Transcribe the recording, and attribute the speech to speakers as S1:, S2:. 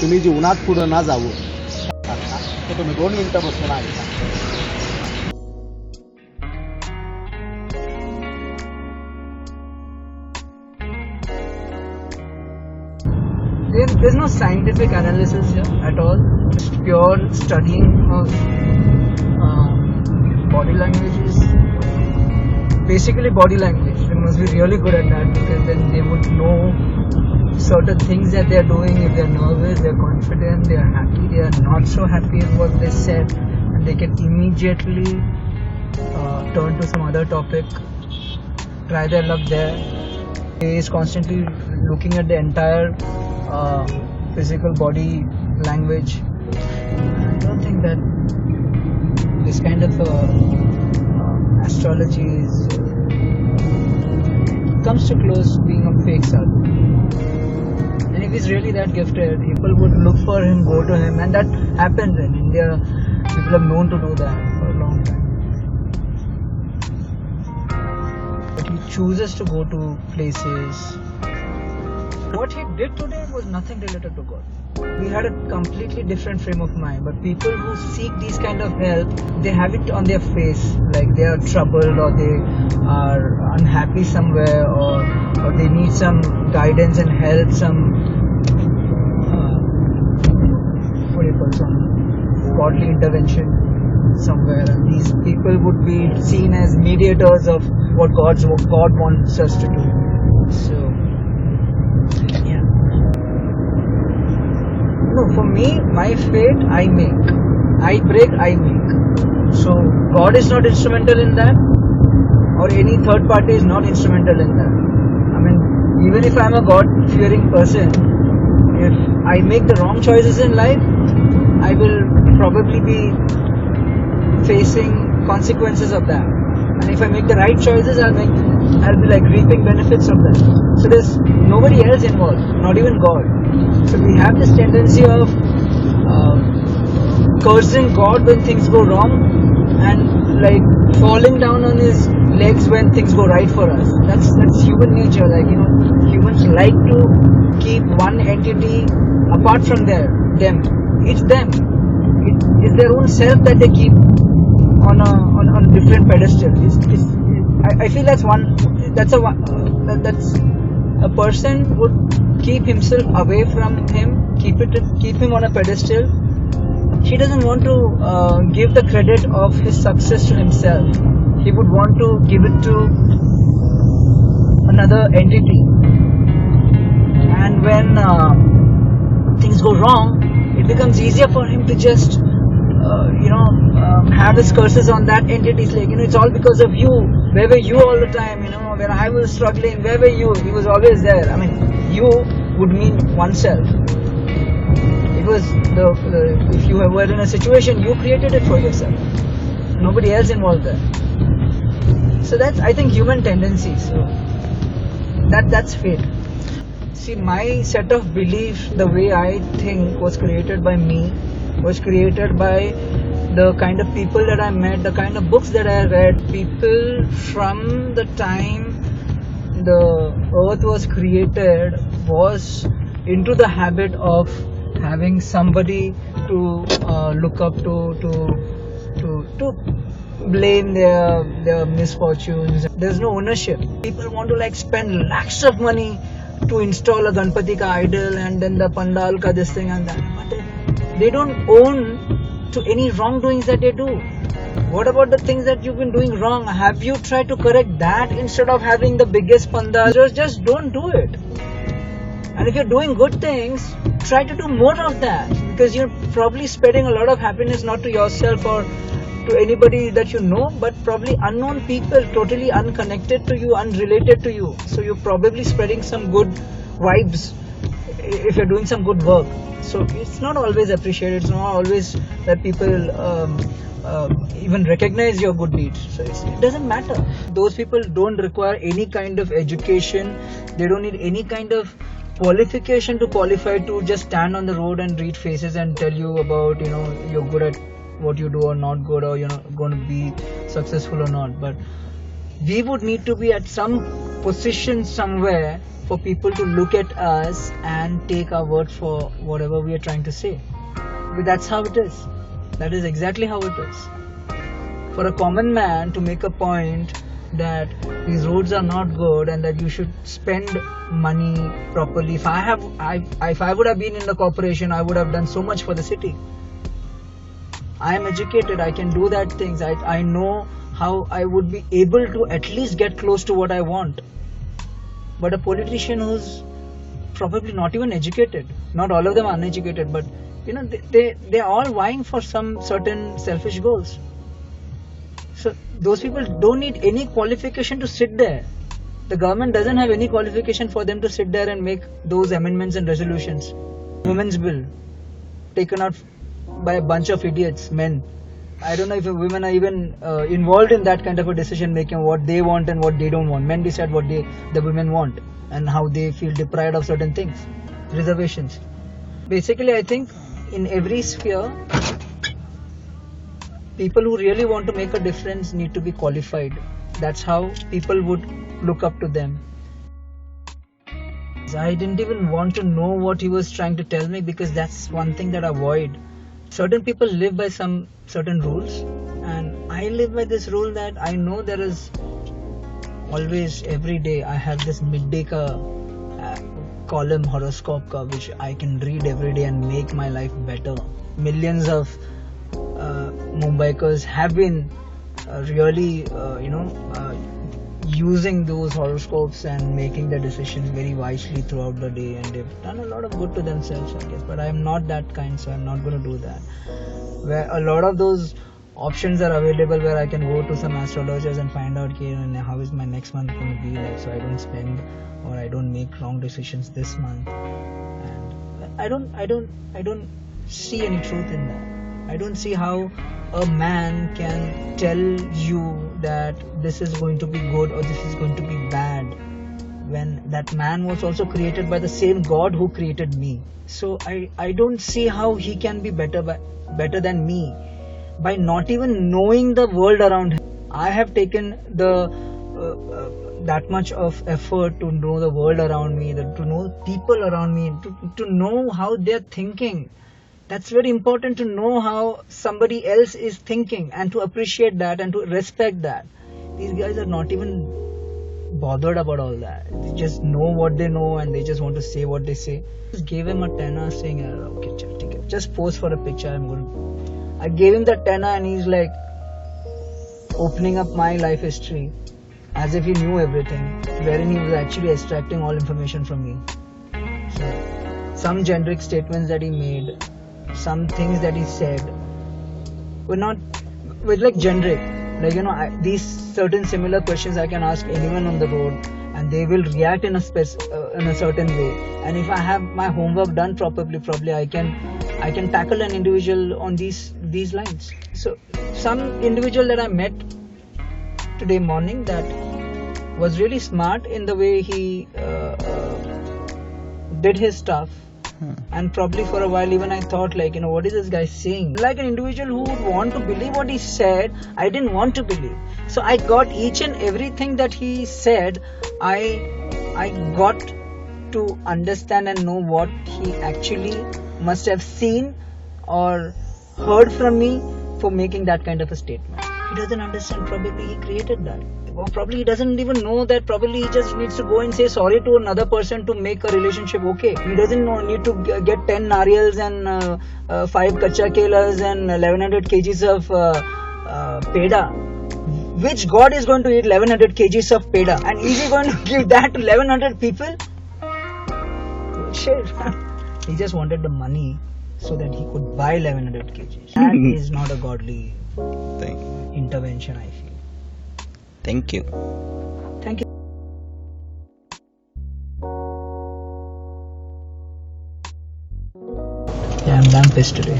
S1: तुम्ही जीवनात पुढे ना जाऊ तर तुम्ही 2 मिनिटं बसून ऐका.
S2: There's no scientific analysis here at all. It's pure studying of body languages. Basically body language. They must be really good at that because then they would know certain things that they're doing. If they're nervous, they're confident, they're happy, they are not so happy with what they said, and they can immediately turn to some other topic, try their luck there. He is constantly looking at the entire physical body language. I don't think that this kind of astrology comes too close being a fake sadhu. And if he's really that gifted, people would look for him, go to him, and that happens in India. People have known to do that for a long time. But he chooses to go to places. What he did today was nothing related to God. We had a completely different frame of mind, but people who seek these kind of help, they have it on their face, like they are troubled or they are unhappy somewhere or they need some guidance and help, some godly intervention somewhere, and these people would be seen as mediators of what God wants us to do. So no, for me, my fate I make. I break, I make. So God is not instrumental in that, or any third party is not instrumental in that. I mean, even if I am a God-fearing person, if I make the wrong choices in life, I will probably be facing consequences of that. And if I make the right choices, I'll be like reaping benefits of that. So there's nobody else involved, not even God. So we have this tendency of cursing God when things go wrong and like falling down on his legs when things go right for us. That's human nature. Like, you know, humans like to keep one entity apart from them. It's them. It's their own self that they keep on a different pedestal. I feel that's a person would keep himself away from him, keep him on a pedestal. He doesn't want to give the credit of his success to himself. He would want to give it to another entity. And when things go wrong, it becomes easier for him to just have his curses on that entity. It's like, it's all because of you. Where were you all the time? When I was struggling, where were you? He was always there. I mean, you would mean oneself. It was if you were in a situation, you created it for yourself. Nobody else involved there. So that's, I think, human tendency. So that's fate. See, my set of beliefs, the way I think, was created by me, was created by the kind of people that I met, the kind of books that I read. People from the time the earth was created was into the habit of having somebody to look up to blame their misfortunes. There's no ownership. People want to spend lakhs of money to install a Ganpati ka idol and then the pandal ka this thing and that, but they don't own to any wrongdoings that they do. What about the things that you've been doing wrong? Have you tried to correct that instead of having the biggest pandal? Just don't do it. And if you're doing good things, try to do more of that, because you're probably spreading a lot of happiness, not to yourself or to anybody that you know, but probably unknown people, totally unconnected to you, unrelated to you. So you're probably spreading some good vibes if you're doing some good work. So it's not always appreciated. It's not always that people even recognize your good deeds. So it doesn't matter. Those people don't require any kind of education. They don't need any kind of qualification to qualify to just stand on the road and read faces and tell you about, you're good at what you do or not good, or you're not going to be successful or not. But we would need to be at some positioned somewhere for people to look at us and take our word for whatever we are trying to say. But that's how it is. That is exactly how it is. For a common man to make a point that these roads are not good and that you should spend money properly. If I would have been in the corporation, I would have done so much for the city. I am educated, I can do that things. I know how I would be able to at least get close to what I want. But a politician who's probably not even educated, not all of them are uneducated, but they're all vying for some certain selfish goals. So those people don't need any qualification to sit there. The government doesn't have any qualification for them to sit there and make those amendments and resolutions. Women's bill taken out by a bunch of idiots, men. I don't know if women are even involved in that kind of a decision making, what they want and what they don't want. Men decide what the women want and how they feel deprived of certain things, reservations. Basically, I think in every sphere, people who really want to make a difference need to be qualified. That's how people would look up to them. I didn't even want to know what he was trying to tell me, because that's one thing that I avoid. Certain people live by some certain rules, and I live by this rule that I know there is always, every day I have this midday column horoscope which I can read every day and make my life better. Millions of Mumbaikars have been really using those horoscopes and making their decisions very wisely throughout the day, and they've done a lot of good to themselves, I guess. But I am not that kind, so I'm not going to do that. Where a lot of those options are available, where I can go to some astrologers and find out how is my next month going to be like, so I don't spend or I don't make wrong decisions this month. And I don't see any truth in that. I don't see how a man can tell you that this is going to be good or this is going to be bad, when that man was also created by the same God who created me. So I don't see how he can be better than me by not even knowing the world around him. I have taken that much of effort to know the world around me, to know people around me, to know how they're thinking. That's very important, to know how somebody else is thinking and to appreciate that and to respect that. These guys are not even bothered about all that. They just know what they know and they just want to say what they say. Just gave him a tenner saying, okay, just pose for a picture. I gave him the tenner and he's like opening up my life history as if he knew everything, wherein he was actually extracting all information from me. So some generic statements that he made, some things that he said were like generic. Like, these certain similar questions I can ask anyone on the road and they will react in a certain way. And if I have my homework done properly, probably I can tackle an individual on these lines. So some individual that I met today morning that was really smart in the way he did his stuff. And probably for a while even I thought, like, what is this guy saying? Like an individual who would want to believe what he said, I didn't want to believe. So I got each and everything that he said. I got to understand and know what he actually must have seen or heard from me for making that kind of a statement. He doesn't understand, probably he created that. Or probably he doesn't even know that. Probably he just needs to go and say sorry to another person to make a relationship okay. He doesn't need to get 10 nariyals and 5 kacha kelas and 1100 kgs of peda. Which God is going to eat 1100 kgs of peda? And is he going to give that to 1100 people? Shit. He just wanted the money so that he could buy 1100 kgs. That is not a godly intervention, I feel.
S3: Thank you.
S2: Thank you. Yeah, I'm damn pissed today.